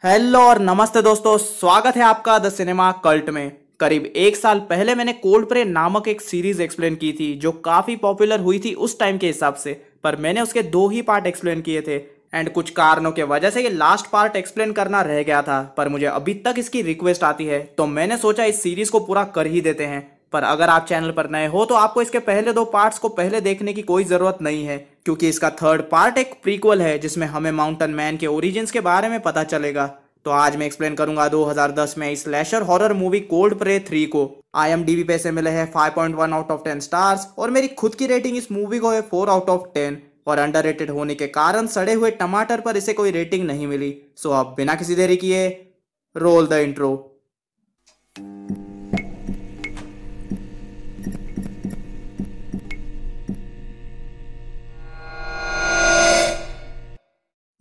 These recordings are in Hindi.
हेलो और नमस्ते दोस्तों, स्वागत है आपका द सिनेमा कल्ट में। करीब एक साल पहले मैंने कोल्डप्ले नामक एक सीरीज एक्सप्लेन की थी जो काफी पॉपुलर हुई थी उस टाइम के हिसाब से। पर मैंने उसके दो ही पार्ट एक्सप्लेन किए थे एंड कुछ कारणों के वजह से ये लास्ट पार्ट एक्सप्लेन करना रह गया था। पर मुझे अभी तक इसकी रिक्वेस्ट आती है तो मैंने सोचा इस सीरीज को पूरा कर ही देते हैं। पर अगर आप चैनल पर नए हो तो आपको इसके पहले दो पार्ट्स को पहले देखने की कोई जरूरत नहीं है, क्योंकि इसका थर्ड पार्ट एक प्रीक्वल है जिसमें हमें माउंटेन मैन के ओरिजिन्स के बारे में पता चलेगा। तो आज मैं एक्सप्लेन करूंगा 2010 में इस स्लैशर हॉरर मूवी कोल्डप्ले 3 को। IMDb पे से मिले हैं 5.1 आउट ऑफ 10 स्टार्स और मेरी खुद की रेटिंग इस मूवी को है 4 आउट ऑफ 10। और अंडररेटेड होने के कारण सड़े हुए टमाटर पर इसे कोई रेटिंग नहीं मिली। सो अब बिना किसी देरी किए रोल द इंट्रो।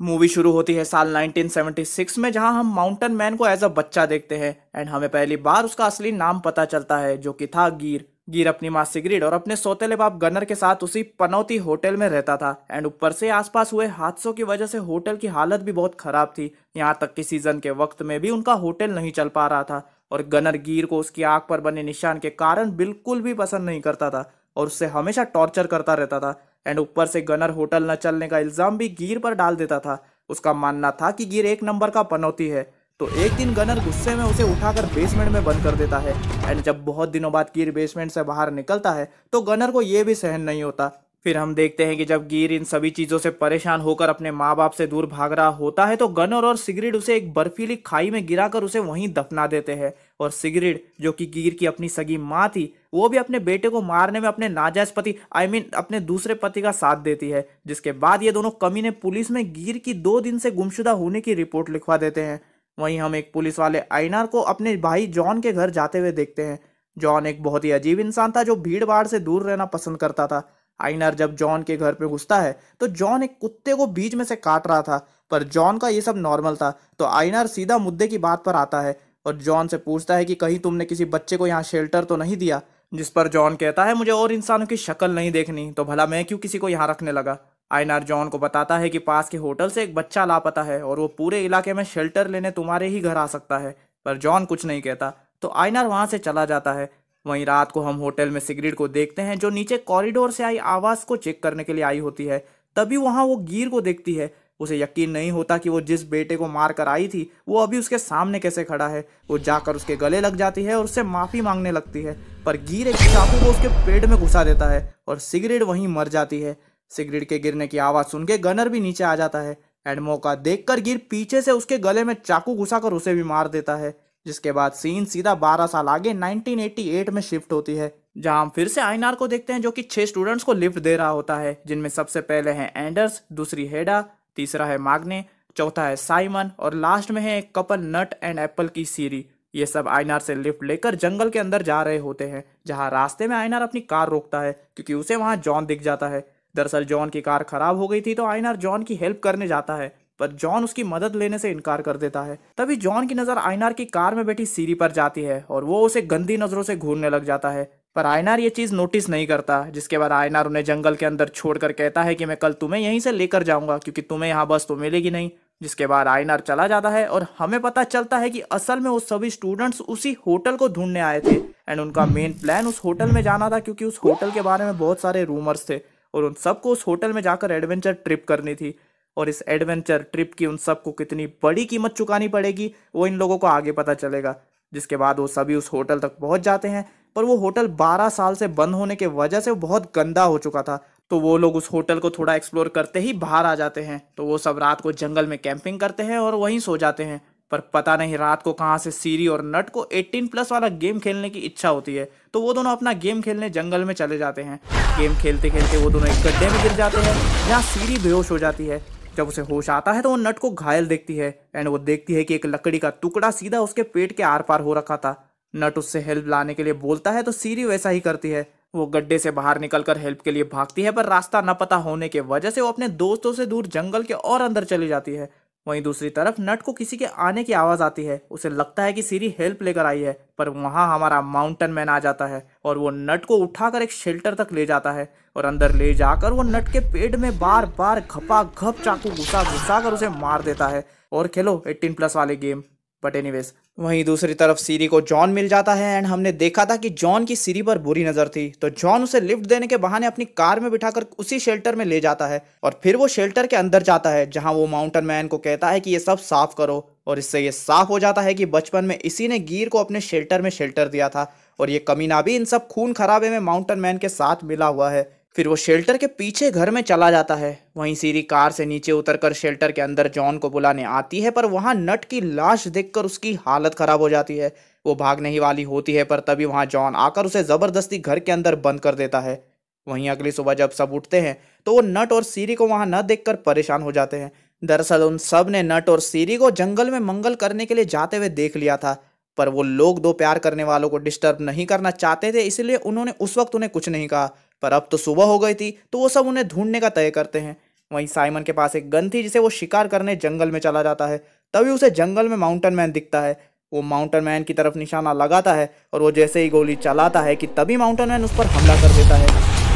मूवी शुरू होती है साल 1976 में, जहां हम माउंटेन मैन को एज अ बच्चा देखते हैं एंड हमें पहली बार उसका असली नाम पता चलता है जो कि था गिर। गिर अपनी माँ सिगरिड और अपने सौतेले बाप गनर के साथ उसी पनौती होटल में रहता था एंड ऊपर से आसपास हुए हादसों की वजह से होटल की हालत भी बहुत खराब थी। यहाँ तक कि सीजन के वक्त में भी उनका होटल नहीं चल पा रहा था और गनर गिर को उसकी आंख पर बने निशान के कारण बिल्कुल भी पसंद नहीं करता था और उससे हमेशा टॉर्चर करता रहता था। एंड ऊपर से गनर होटल न चलने का इल्जाम भी गिर पर डाल देता था। उसका मानना था कि गिर एक नंबर का पनौती है। तो एक दिन गनर गुस्से में उसे उठाकर बेसमेंट में बंद कर देता है एंड जब बहुत दिनों बाद गिर बेसमेंट से बाहर निकलता है तो गनर को यह भी सहन नहीं होता। फिर हम देखते हैं कि जब गिर इन सभी चीजों से परेशान होकर अपने माँ बाप से दूर भाग रहा होता है तो गनर और सिगरेट उसे एक बर्फीली खाई में गिराकर उसे वहीं दफना देते हैं। और सिगरेट, जो कि गिर की अपनी सगी माँ थी, वो भी अपने बेटे को मारने में अपने नाजायज पति अपने दूसरे पति का साथ देती है। जिसके बाद ये दोनों कमीने पुलिस में गिर की 2 दिन से गुमशुदा होने की रिपोर्ट लिखवा देते हैं। वहीं हम एक पुलिस वाले आइनार को अपने भाई जॉन के घर जाते हुए देखते हैं। जॉन एक बहुत ही अजीब इंसान था जो भीड़ भाड़ से दूर रहना पसंद करता था। आइनर जब जॉन के घर पे घुसता है तो जॉन एक कुत्ते को बीच में से काट रहा था, पर जॉन का ये सब नॉर्मल था। तो आइनर सीधा मुद्दे की बात पर आता है और जॉन से पूछता है कि कहीं तुमने किसी बच्चे को यहाँ शेल्टर तो नहीं दिया। जिस पर जॉन कहता है मुझे और इंसानों की शक्ल नहीं देखनी, तो भला मैं क्यों किसी को यहाँ रखने लगा। आइनर जॉन को बताता है कि पास के होटल से एक बच्चा लापता है और वो पूरे इलाके में शेल्टर लेने तुम्हारे ही घर आ सकता है। पर जॉन कुछ नहीं कहता तो आइनर वहां से चला जाता है। वहीं रात को हम होटल में सिगरेट को देखते हैं जो नीचे कॉरिडोर से आई आवाज को चेक करने के लिए आई होती है। तभी वहां वो गिर को देखती है। उसे यकीन नहीं होता कि वो जिस बेटे को मार कर आई थी वो अभी उसके सामने कैसे खड़ा है। वो जाकर उसके गले लग जाती है और उससे माफी मांगने लगती है, पर गिर एक चाकू को उसके पेट में घुसा देता है और सिगरेट वहीं मर जाती है। सिगरेट के गिरने की आवाज सुन के गनर भी नीचे आ जाता है एंड मौका देखकर गिर पीछे से उसके गले में चाकू घुसाकर उसे भी मार देता है। जिसके बाद सीन सीधा 12 साल आगे 1988 में शिफ्ट होती है, जहां हम फिर से आइनार को देखते हैं जो कि 6 स्टूडेंट्स को लिफ्ट दे रहा होता है, जिनमें सबसे पहले हैं एंडर्स, दूसरी हेडा, तीसरा है माग्ने, चौथा है साइमन और लास्ट में है एक कपल नट एंड एप्पल की सीरी। ये सब आइनार से लिफ्ट लेकर जंगल के अंदर जा रहे होते हैं, जहां रास्ते में आइनार अपनी कार रोकता है क्योंकि उसे वहां जॉन दिख जाता है। दरअसल जॉन की कार खराब हो गई थी तो आइनार जॉन की हेल्प करने जाता है, पर जॉन उसकी मदद लेने से इनकार कर देता है। तभी जॉन की नजर आइनार की कार में बैठी सीरी पर जाती है और वो उसे गंदी नजरों से घूरने लग जाता है, पर आइनार ये चीज नोटिस नहीं करता। जिसके बाद आइनार उन्हें जंगल के अंदर छोड़कर कहता है कि मैं कल तुम्हें यहीं से लेकर जाऊंगा क्योंकि तुम्हें यहाँ बस तो मिलेगी नहीं। जिसके बाद आइनार चला जाता है और हमें पता चलता है कि असल में वो सभी स्टूडेंट्स उसी होटल को ढूंढने आए थे एंड उनका मेन प्लान उस होटल में जाना था क्योंकि उस होटल के बारे में बहुत सारे रूमर्स थे और उन सबको उस होटल में जाकर एडवेंचर ट्रिप करनी थी। और इस एडवेंचर ट्रिप की उन सबको कितनी बड़ी कीमत चुकानी पड़ेगी वो इन लोगों को आगे पता चलेगा। जिसके बाद वो सभी उस होटल तक पहुंच जाते हैं, पर वो होटल 12 साल से बंद होने के वजह से वो बहुत गंदा हो चुका था। तो वो लोग उस होटल को थोड़ा एक्सप्लोर करते ही बाहर आ जाते हैं। तो वो सब रात को जंगल में कैंपिंग करते हैं और वहीं सो जाते हैं। पर पता नहीं रात को कहाँ से सीरी और नट को 18+ वाला गेम खेलने की इच्छा होती है, तो वो दोनों अपना गेम खेलने जंगल में चले जाते हैं। गेम खेलते खेलते वो दोनों एक गड्ढे में गिर जाते हैं जहाँ सीरी बेहोश हो जाती है। जब उसे होश आता है तो वो नट को घायल देखती है एंड वो देखती है कि एक लकड़ी का टुकड़ा सीधा उसके पेट के आर पार हो रखा था। नट उससे हेल्प लाने के लिए बोलता है तो सीरी वैसा ही करती है। वो गड्ढे से बाहर निकलकर हेल्प के लिए भागती है, पर रास्ता न पता होने के वजह से वो अपने दोस्तों से दूर जंगल के और अंदर चली जाती है। वहीं दूसरी तरफ नट को किसी के आने की आवाज आती है। उसे लगता है कि सीरी हेल्प लेकर आई है, पर वहां हमारा माउंटेन मैन आ जाता है और वो नट को उठाकर एक शेल्टर तक ले जाता है और अंदर ले जाकर वो नट के पेट में बार बार घपा घप चाकू घुसा घुसा कर उसे मार देता है। और खेलो 18+ वाले गेम। बट एनीवेज, वहीं दूसरी तरफ सीरी को जॉन मिल जाता है एंड हमने देखा था कि जॉन की सीरी पर बुरी नजर थी, तो जॉन उसे लिफ्ट देने के बहाने अपनी कार में बिठाकर उसी शेल्टर में ले जाता है और फिर वो शेल्टर के अंदर जाता है जहां वो माउंटेन मैन को कहता है कि ये सब साफ करो। और इससे ये साफ हो जाता है कि बचपन में इसी ने गिर को अपने शेल्टर में शेल्टर दिया था और ये कमीना भी इन सब खून खराबे में माउंटेन मैन के साथ मिला हुआ है। फिर वो शेल्टर के पीछे घर में चला जाता है। वहीं सीरी कार से नीचे उतरकर शेल्टर के अंदर जॉन को बुलाने आती है, पर वहां नट की लाश देखकर उसकी हालत खराब हो जाती है। वो भागने ही वाली होती है, पर तभी वहां जॉन आकर उसे जबरदस्ती घर के अंदर बंद कर देता है। वहीं अगली सुबह जब सब उठते हैं तो वो नट और सीरी को वहां न देखकर परेशान हो जाते हैं। दरअसल उन सब ने नट और सीरी को जंगल में मंगल करने के लिए जाते हुए देख लिया था, पर वो लोग दो प्यार करने वालों को डिस्टर्ब नहीं करना चाहते थे, इसलिए उन्होंने उस वक्त उन्हें कुछ नहीं कहा। पर अब तो सुबह हो गई थी, तो वो सब उन्हें ढूंढने का तय करते हैं। वहीं साइमन के पास एक गन थी जिसे वो शिकार करने जंगल में चला जाता है। तभी उसे जंगल में माउंटेन मैन दिखता है। वो माउंटेन मैन की तरफ निशाना लगाता है और वो जैसे ही गोली चलाता है कि तभी माउंटेन मैन उस पर हमला कर देता है।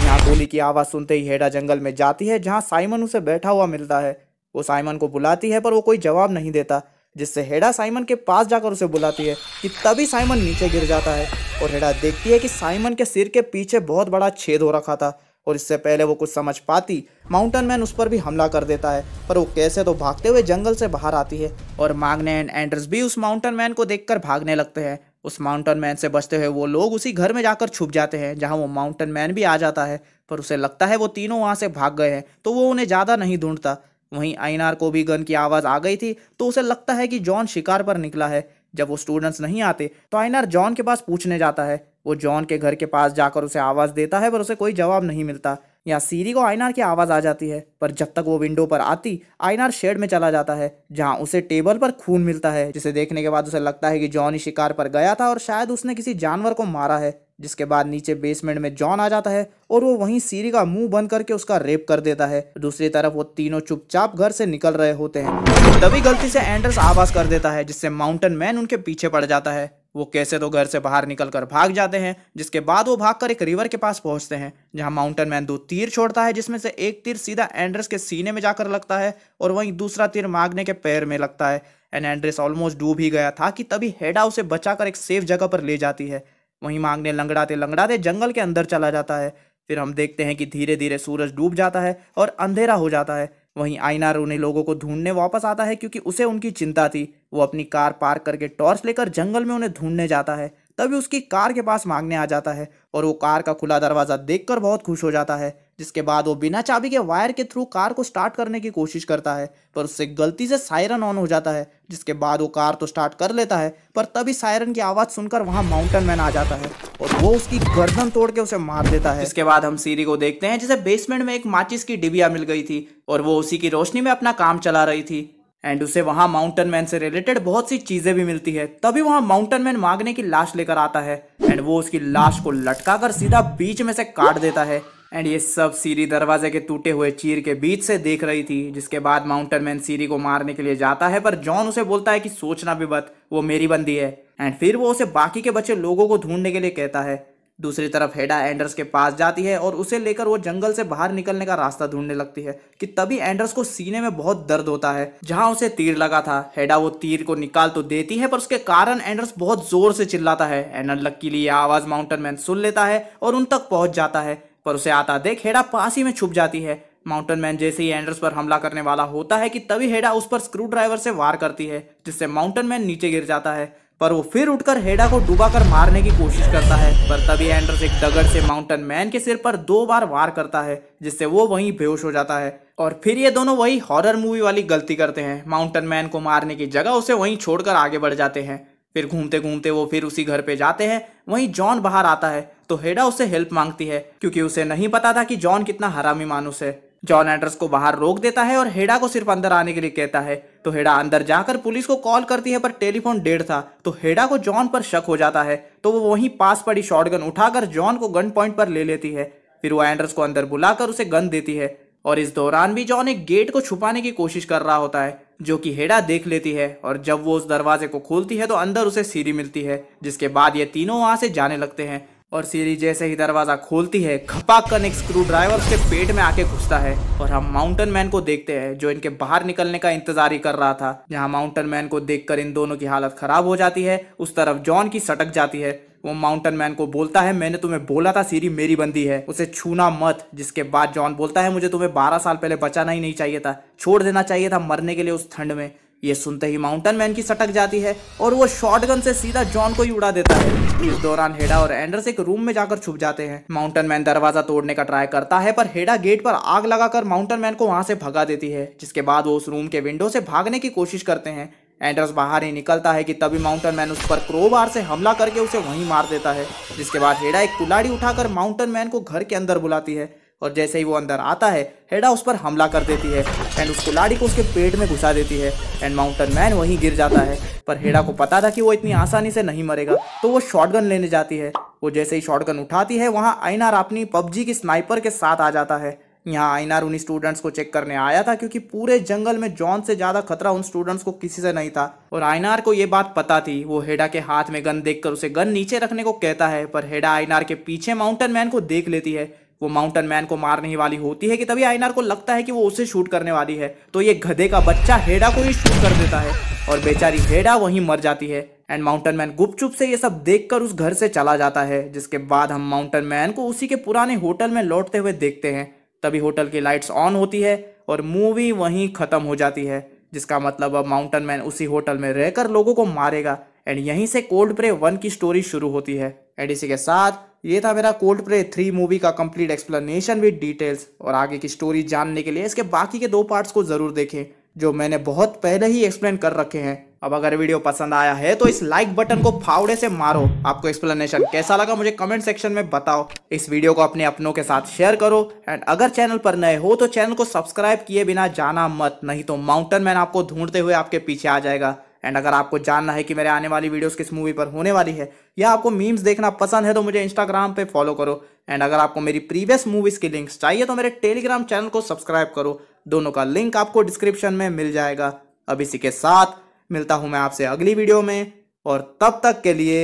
यहाँ गोली की आवाज़ सुनते ही हेडा जंगल में जाती है जहाँ साइमन उसे बैठा हुआ मिलता है। वो साइमन को बुलाती है, पर वो कोई जवाब नहीं देता, जिससे हेडा साइमन के पास जाकर उसे बुलाती है कि तभी साइमन नीचे गिर जाता है और हेडा देखती है कि साइमन के सिर के पीछे बहुत बड़ा छेद हो रखा था और इससे पहले वो कुछ समझ पाती माउंटेन मैन उस पर भी हमला कर देता है। पर वो कैसे तो भागते हुए जंगल से बाहर आती है और माग्ने एंड एंडर्स भी उस माउंटेन मैन को देखकर भागने लगते हैं। उस माउंटेन मैन से बचते हुए वो लोग उसी घर में जाकर छुप जाते हैं जहाँ वो माउंटेन मैन भी आ जाता है, पर उसे लगता है वो तीनों वहाँ से भाग गए हैं, तो वो उन्हें ज़्यादा नहीं ढूंढता। वहीं आइनार को भी गन की आवाज़ आ गई थी, तो उसे लगता है कि जॉन शिकार पर निकला है। जब वो स्टूडेंट्स नहीं आते तो आइनार जॉन के पास पूछने जाता है। वो जॉन के घर के पास जाकर उसे आवाज़ देता है, पर उसे कोई जवाब नहीं मिलता। यहाँ सीरी को आइनार की आवाज़ आ जाती है, पर जब तक वो विंडो पर आती आइनार शेड में चला जाता है जहाँ उसे टेबल पर खून मिलता है, जिसे देखने के बाद उसे लगता है कि जॉन ही शिकार पर गया था और शायद उसने किसी जानवर को मारा है। जिसके बाद नीचे बेसमेंट में जॉन आ जाता है और वो वहीं सीरी का मुंह बंद करके उसका रेप कर देता है। दूसरी तरफ वो तीनों चुपचाप घर से निकल रहे होते हैं, तभी गलती से एंडर्स आवाज कर देता है जिससे माउंटेन मैन उनके पीछे पड़ जाता है। वो कैसे तो घर से बाहर निकलकर भाग जाते हैं, जिसके बाद वो भागकर एक रिवर के पास पहुंचते हैं जहां माउंटेन मैन 2 तीर छोड़ता है, जिसमें से एक तीर सीधा एंडर्स के सीने में जाकर लगता है और वहीं दूसरा तीर माग्ने के पैर में लगता है। एंड एंड्रेस ऑलमोस्ट डूब ही गया था कि तभी हेडा उसे बचाकर एक सेफ जगह पर ले जाती है। वहीं माग्ने लंगड़ाते लंगड़ाते जंगल के अंदर चला जाता है। फिर हम देखते हैं कि धीरे धीरे सूरज डूब जाता है और अंधेरा हो जाता है। वहीं आइनार उन्हीं लोगों को ढूंढने वापस आता है क्योंकि उसे उनकी चिंता थी। वो अपनी कार पार्क करके टॉर्च लेकर जंगल में उन्हें ढूंढने जाता है। तभी उसकी कार के पास मांगने आ जाता है और वो कार का खुला दरवाजा देखकर बहुत खुश हो जाता है। जिसके बाद वो बिना चाबी के वायर के थ्रू कार को स्टार्ट करने की कोशिश करता है, पर उससे गलती से सायरन ऑन हो जाता है। जिसके बाद वो कार तो स्टार्ट कर लेता है, पर तभी सायरन की आवाज़ सुनकर वहाँ माउंटेन मैन आ जाता है और वो उसकी गर्दन तोड़ के उसे मार देता है। इसके बाद हम सीरी को देखते हैं जिसे बेसमेंट में एक माचिस की डिबिया मिल गई थी और वो उसी की रोशनी में अपना काम चला रही थी एंड उसे वहां माउंटेन मैन से रिलेटेड बहुत सी चीजें भी मिलती है। तभी वहां माउंटेन मैन मांगने की लाश लेकर आता है एंड वो उसकी लाश को लटकाकर सीधा बीच में से काट देता है एंड ये सब सीरी दरवाजे के टूटे हुए चीर के बीच से देख रही थी। जिसके बाद माउंटेन मैन सीरी को मारने के लिए जाता है, पर जॉन उसे बोलता है कि सोचना भी मत, वो मेरी बंदी है एंड फिर वो उसे बाकी के बचे लोगों को ढूंढने के लिए कहता है। दूसरी तरफ हेडा एंडर्स के पास जाती है और उसे लेकर वो जंगल से बाहर निकलने का रास्ता ढूंढने लगती है कि तभी एंडर्स को सीने में बहुत दर्द होता है जहां उसे तीर लगा था। हेडा वो तीर को निकाल तो देती है, पर उसके कारण एंडर्स बहुत जोर से चिल्लाता है एंड अनलकीली ये आवाज माउंटेन मैन सुन लेता है और उन तक पहुंच जाता है, पर उसे आता देख हेडा पास ही में छुप जाती है। माउंटेन मैन जैसे ही एंडर्स पर हमला करने वाला होता है कि तभी हेडा उस पर स्क्रू ड्राइवर से वार करती है, जिससे माउंटेन मैन नीचे गिर जाता है, पर वो फिर उठकर हेडा को डुबाकर मारने की कोशिश करता है। पर तभी एंडर्स एक दगड़ से माउंटेन मैन के सिर पर 2 बार वार करता है, जिससे वो वहीं बेहोश हो जाता है। और फिर ये दोनों वही हॉरर मूवी वाली गलती करते हैं, माउंटेन मैन को मारने की जगह उसे वहीं छोड़कर आगे बढ़ जाते हैं। फिर घूमते घूमते वो फिर उसी घर पे जाते हैं। वहीं जॉन बाहर आता है तो हेडा उससे हेल्प मांगती है क्योंकि उसे नहीं पता था कि जॉन कितना हरामी मानुस है। जॉन एंडर्स को बाहर रोक देता है और हेडा को सिर्फ अंदर आने के लिए कहता है, तो हेडा अंदर जाकर पुलिस को कॉल करती है, पर टेलीफोन डेड था। तो हेडा को जॉन पर शक हो जाता है, तो वो वहीं पास पड़ी शॉटगन उठाकर जॉन को गन पॉइंट पर ले लेती है। फिर वो एंडर्स को अंदर बुलाकर उसे गन देती है और इस दौरान भी जॉन एक गेट को छुपाने की कोशिश कर रहा होता है, जो कि हेडा देख लेती है। और जब वो उस दरवाजे को खोलती है तो अंदर उसे सीरी मिलती है, जिसके बाद ये तीनों वहां से जाने लगते हैं और सीरी जैसे ही दरवाजा खोलती है, खपाक कर एक स्क्रू ड्राइवर उसके पेट में आके घुसता है और हम माउंटेन मैन को देखते हैं जो इनके बाहर निकलने का इंतजार ही कर रहा था। जहां माउंटेन मैन को देखकर इन दोनों की हालत खराब हो जाती है, उस तरफ जॉन की सटक जाती है। वो माउंटेन मैन को बोलता है, मैंने तुम्हें बोला था सीरी मेरी बंदी है, उसे छूना मत। जिसके बाद जॉन बोलता है, मुझे तुम्हें 12 साल पहले बचाना ही नहीं चाहिए था, छोड़ देना चाहिए था मरने के लिए उस ठंड में। ये सुनते ही माउंटेन मैन की सटक जाती है और वो शॉटगन से सीधा जॉन को ही उड़ा देता है। इस दौरान हेडा और एंडर्स एक रूम में जाकर छुप जाते हैं। माउंटेन मैन दरवाजा तोड़ने का ट्राई करता है पर हेडा गेट पर आग लगाकर माउंटेन मैन को वहां से भगा देती है। जिसके बाद वो उस रूम के विंडो से भागने की कोशिश करते हैं। एंडर्स बाहर ही निकलता है कि तभी माउंटेन मैन उस पर क्रोबार से हमला करके उसे वहीं मार देता है। जिसके बाद हेडा एक कुल्हाड़ी उठाकर माउंटेन मैन को घर के अंदर बुलाती है और जैसे ही वो अंदर आता है, हेडा उस पर हमला कर देती है एंड उस कुल्हाड़ी को उसके पेट में घुसा देती है एंड माउंटेन मैन वहीं गिर जाता है। पर हेडा को पता था कि वो इतनी आसानी से नहीं मरेगा, तो वो शॉटगन लेने जाती है। वो जैसे ही शॉटगन उठाती है, वहाँ आईनार अपनी पबजी की स्नाइपर के साथ आ जाता है। यहाँ आईनार उन स्टूडेंट्स को चेक करने आया था क्योंकि पूरे जंगल में जॉन से ज्यादा खतरा उन स्टूडेंट्स को किसी से नहीं था और आईनार को ये बात पता थी। वो हेडा के हाथ में गन देखकर उसे गन नीचे रखने को कहता है, पर हेडा आईनार के पीछे माउंटेन मैन को देख लेती है। वो माउंटेन मैन को मारने ही वाली होती है कि तभी आईनार को लगता है कि वो उसे शूट करने वाली है, तो ये गधे का बच्चा हेडा को ही शूट कर देता है और बेचारी हेडा वहीं मर जाती है एंड माउंटेन मैन गुपचुप से ये सब देखकर उस घर से चला जाता है। जिसके बाद हम माउंटेन मैन को उसी के पुराने होटल में लौटते हुए देखते हैं। तभी होटल की लाइट्स ऑन होती है और मूवी वहीं खत्म हो जाती है, जिसका मतलब अब माउंटेन मैन उसी होटल में रहकर लोगों को मारेगा एंड यहीं से कोल्ड प्रे 1 की स्टोरी शुरू होती है। एंड इसी के साथ ये था मेरा कोल्ड प्रे 3 मूवी का कंप्लीट एक्सप्लेनेशन विद डिटेल्स। और आगे की स्टोरी जानने के लिए इसके बाकी के 2 पार्ट्स को जरूर देखें जो मैंने बहुत पहले ही एक्सप्लेन कर रखे हैं। अब अगर वीडियो पसंद आया है तो इस लाइक बटन को फावड़े से मारो। आपको एक्सप्लेनेशन कैसा लगा मुझे कमेंट सेक्शन में बताओ। इस वीडियो को अपने अपनों के साथ शेयर करो एंड अगर चैनल पर नए हो तो चैनल को सब्सक्राइब किए बिना जाना मत, नहीं तो माउंटेन मैन आपको ढूंढते हुए आपके पीछे आ जाएगा। एंड अगर आपको जानना है कि मेरे आने वाली वीडियोस किस मूवी पर होने वाली है या आपको मीम्स देखना पसंद है तो मुझे इंस्टाग्राम पे फॉलो करो। एंड अगर आपको मेरी प्रीवियस मूवीज की लिंक्स चाहिए तो मेरे टेलीग्राम चैनल को सब्सक्राइब करो। दोनों का लिंक आपको डिस्क्रिप्शन में मिल जाएगा। अब इसी के साथ मिलता हूं मैं आपसे अगली वीडियो में और तब तक के लिए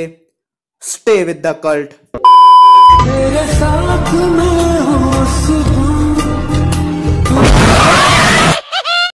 स्टे विद द कल्ट।